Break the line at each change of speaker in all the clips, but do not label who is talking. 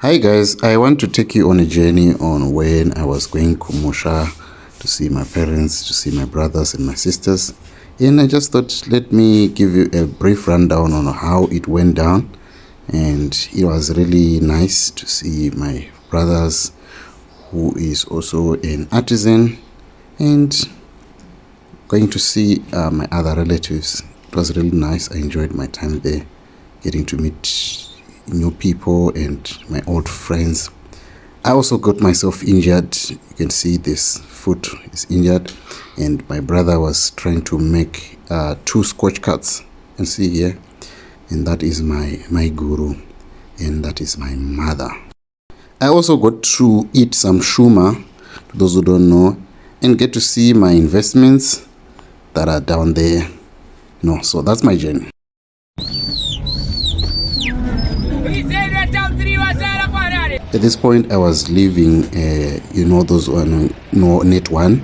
Hi guys, I want to take you on a journey on when I was going Kumusha to see my parents, to see my brothers and my sisters. And I just thought, let me give you a brief rundown on how it went down. And it was really nice to see my brothers, who is also an artisan, and going to see my other relatives. It was really nice. I enjoyed my time there, getting to meet new people and my old friends. I also got myself injured. You can see this foot is injured, and my brother was trying to make 2 scotch cuts. You can see here, and that is my guru, and that is my mother. I also got to eat some shuma, to those who don't know, and get to see my investments that are down there. So that's my journey. At this point, I was leaving, those no net 1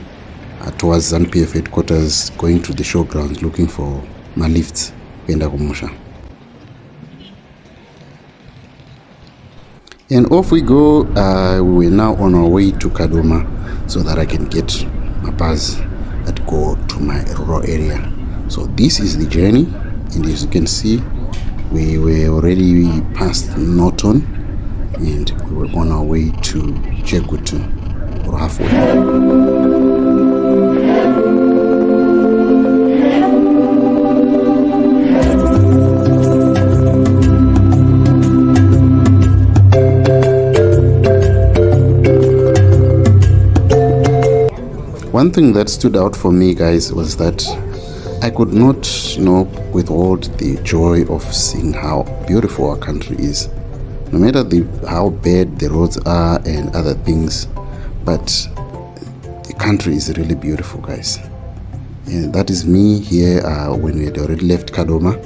towards NPF Headquarters, going to the showgrounds, looking for my lifts. And off we go. We were now on our way to Kadoma, so that I can get my bus that go to my rural area. So this is the journey, and as you can see, we were already past Norton, and we were on our way to Jegutu, or halfway. One thing that stood out for me, guys, was that I could not, withhold the joy of seeing how beautiful our country is. No matter how bad the roads are and other things, but the country is really beautiful, guys. And that is me here when we had already left Kadoma,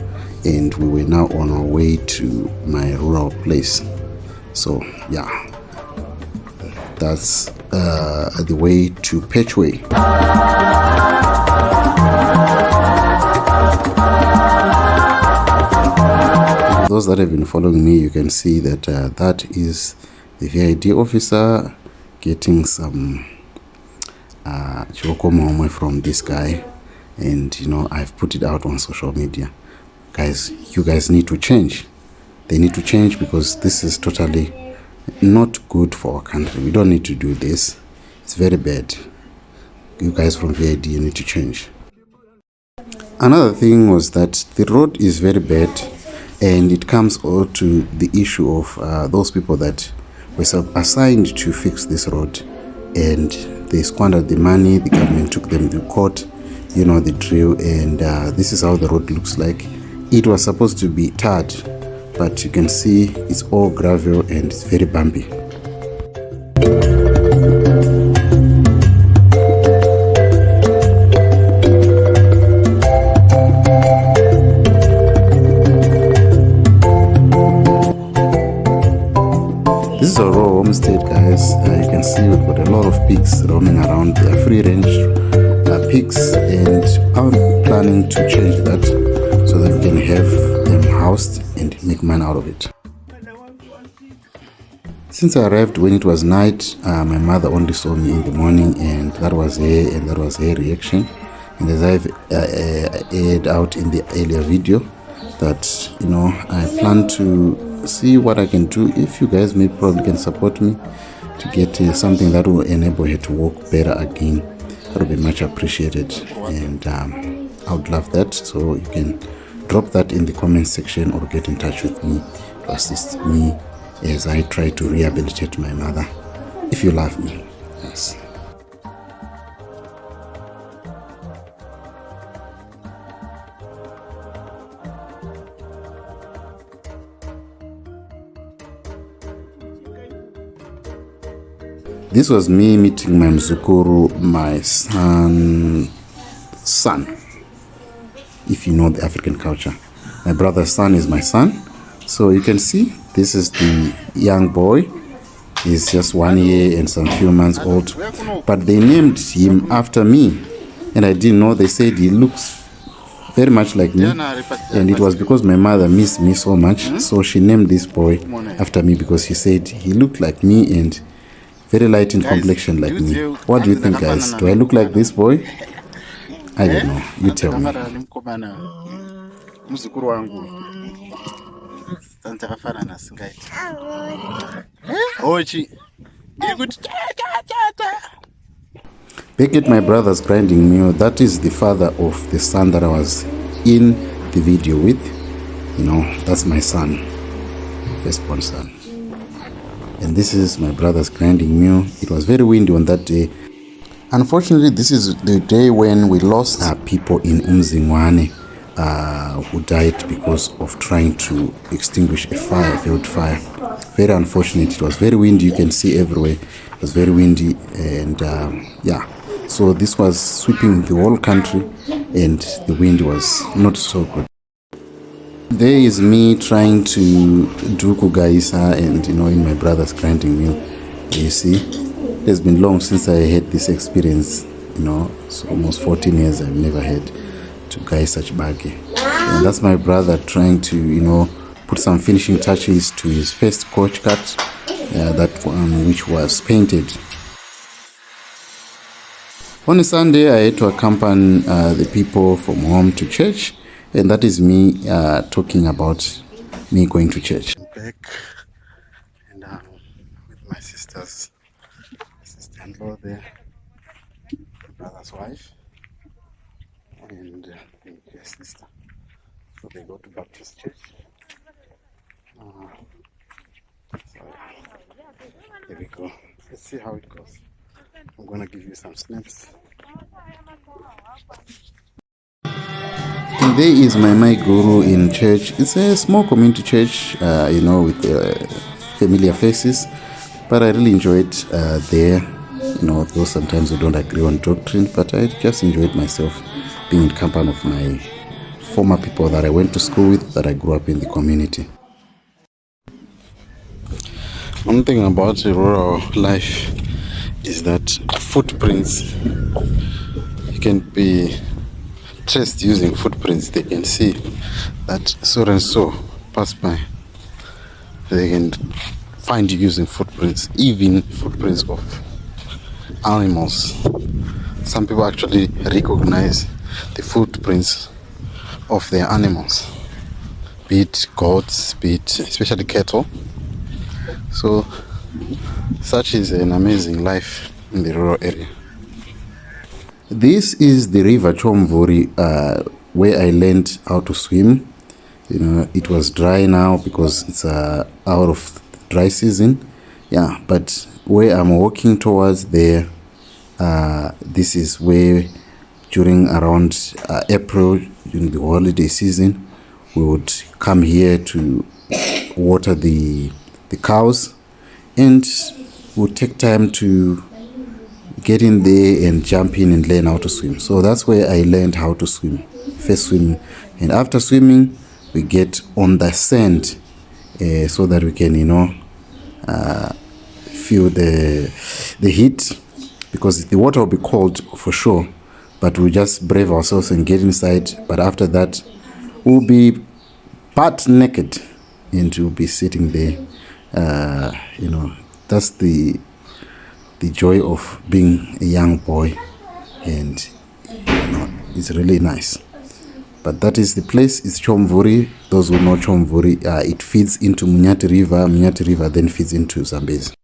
and we were now on our way to my rural place. So yeah, that's the way to Petchway. Those that have been following me, you can see that that is the VID officer getting some chokomome from this guy, and I've put it out on social media. Guys, you guys need to change. They need to change, because this is totally not good for our country. We don't need to do this. It's very bad. You guys from VID, you need to change. Another thing was that the road is very bad, and it comes all to the issue of those people that were assigned to fix this road, and they squandered the money. The government took them to court, the drill, and this is how the road looks like. It was supposed to be tarred, but you can see it's all gravel and it's very bumpy. This is a raw homestead, guys. You can see we've got a lot of pigs roaming around. They are free range pigs, and I'm planning to change that so that we can have them housed and make money out of it. Since I arrived when it was night, my mother only saw me in the morning, and that was her reaction. And as I've aired out in the earlier video, that I plan to see what I can do. If you guys probably can support me to get something that will enable her to walk better again, that would be much appreciated, and I would love that. So you can drop that in the comment section, or get in touch with me to assist me as I try to rehabilitate my mother, if you love me. Yes. This was me meeting my mzukuru, my son, if you know the African culture. My brother's son is my son. So you can see, this is the young boy. He's just 1 year and some few months old. But they named him after me, and I didn't know. They said he looks very much like me, and it was because my mother missed me so much, so she named this boy after me because she said he looked like me and very light in complexion like me. What do you think, guys? Do I look like this boy? I don't know. You tell me. Back at my brother's grinding mill, that is the father of the son that I was in the video with. You know, that's my son, firstborn son. And this is my brother's grinding mill. It was very windy on that day. Unfortunately, this is the day when we lost people in Umzingwane who died because of trying to extinguish a fire, a failed fire. Very unfortunate. It was very windy. You can see everywhere. It was very windy, and yeah. So this was sweeping the whole country, and the wind was not so good. There is me trying to do kugaisa, and you know, in my brother's grinding mill. You see, it's been long since I had this experience. You know, so almost 14 years I've never had to guy such baggy. And that's my brother trying to, you know, put some finishing touches to his first coach cut, that one which was painted. On a Sunday, I had to accompany the people from home to church, and that is me talking about me going to church. I'm back, and with my sister-in-law there, my brother's wife, and the sister. So they go to Baptist church. So here we go. Let's see how it goes. I'm gonna give you some snaps. And there is my guru in church. It's a small community church, you know, with familiar faces, but I really enjoyed there. You know, though sometimes we don't agree on doctrine, but I just enjoyed myself being in company of my former people that I went to school with, that I grew up in the community. One thing about rural life is that footprints, you can be traced using footprints. They can see that so and so passed by. They can find you using footprints, even footprints of animals. Some people actually recognize the footprints of their animals, be it goats, be it especially cattle. So such is an amazing life in the rural area. This is the river Chomvuri, where I learned how to swim. You know, it was dry now because it's out of dry season. Yeah, but where I'm walking towards there, this is where during around April, during the holiday season, we would come here to water the cows, and would take time to get in there and jump in and learn how to swim. So that's where I learned how to swim, first swimming. And after swimming, we get on the sand so that we can, you know, feel the heat, because the water will be cold for sure, but we'll just brave ourselves and get inside. But after that, we'll be butt naked and we'll be sitting there. You know, that's the joy of being a young boy, and you know, it's really nice. But that is the place. It's Chomvuri. Those who know Chomvuri, it feeds into Munyati River. Munyati River then feeds into Zambezi.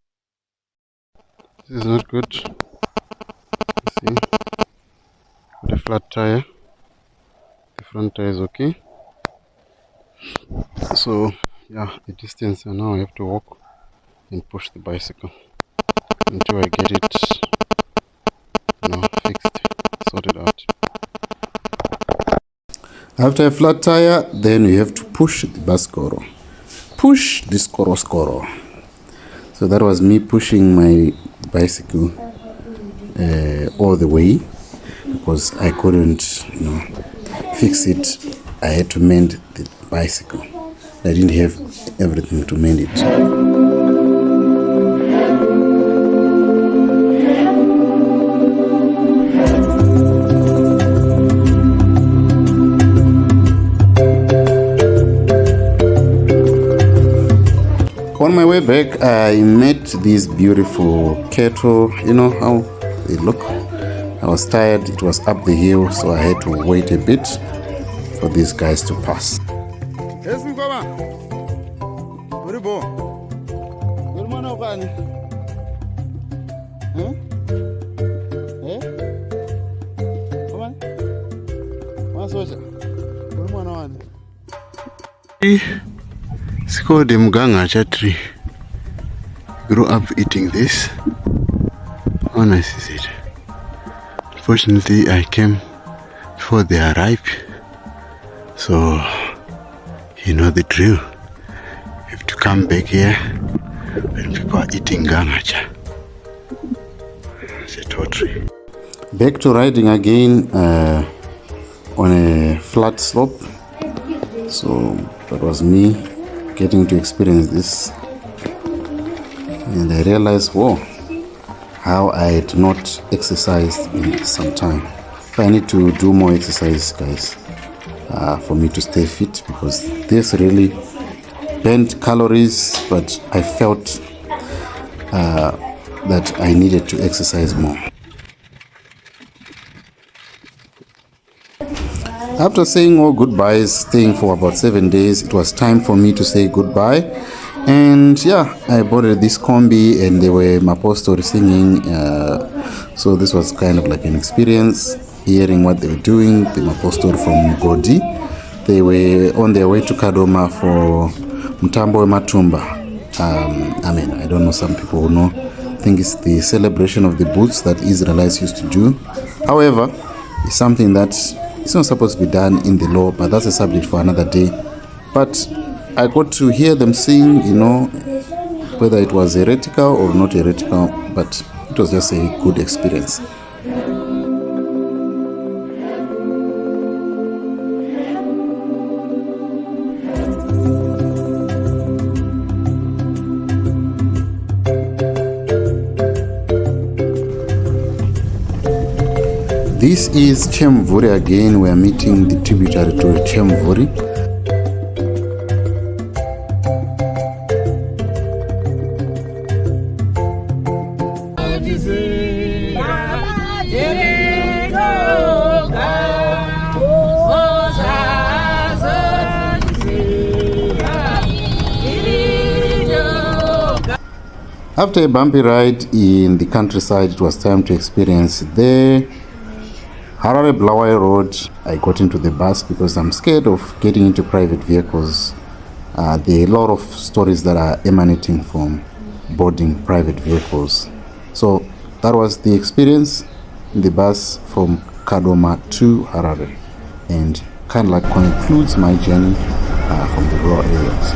This is not good. See, the flat tire. The front tire is okay. So yeah, the distance, and now I have to walk and push the bicycle until I get it, you know, fixed, sorted out. After a flat tire, then you have to push the bicycle. Push the skoro. So that was me pushing my bicycle all the way, because I couldn't, you know, fix it. I had to mend the bicycle. I didn't have everything to mend it. my way back, I met this beautiful Kettle. You know how they look. I was tired, it was up the hill, so I had to wait a bit for these guys to pass. Yes, Mkoma. Uribo. Urmana ukani? Huh? Eh? Come on. Masoja. Urmana wani? It's called the Mgangacha tree. Grew up eating this. How nice is it? Fortunately, I came before they are ripe. So, you know the drill. You have to come back here when people are eating gangacha. It's a tall tree. Back to riding again on a flat slope. So, that was me getting to experience this. And I realized, whoa, how I had not exercised in some time. I need to do more exercise, guys, for me to stay fit, because this really burnt calories, but I felt that I needed to exercise more. After saying all goodbyes, staying for about 7 days, it was time for me to say goodbye. And yeah, I boarded this combi and they were Mapostori singing. So this was kind of like an experience, hearing what they were doing. The Mapostori from Godi. They were on their way to Kadoma for Mtambo Matumba. I mean, I don't know, some people who know. I think it's the celebration of the booths that Israelites used to do. However, it's something that it's not supposed to be done in the law, but that's a subject for another day. But I got to hear them sing, you know, whether it was heretical or not heretical, but it was just a good experience. This is Chemvuri again. We are meeting the tributary to Chemvuri. After a bumpy ride in the countryside, it was time to experience the Harare Blawai Road. I got into the bus because I'm scared of getting into private vehicles. There are a lot of stories that are emanating from boarding private vehicles. So that was the experience in the bus from Kadoma to Harare, and kind of like concludes my journey from the rural areas.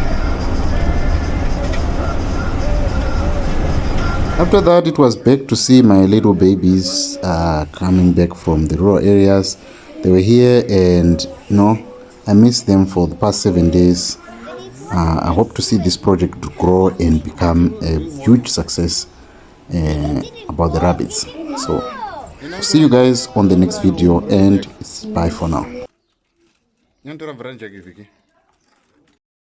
After that, it was back to see my little babies coming back from the rural areas. They were here and, you know, I missed them for the past 7 days. I hope to see this project grow and become a huge success about the rabbits. So, see you guys on the next video, and it's bye for now.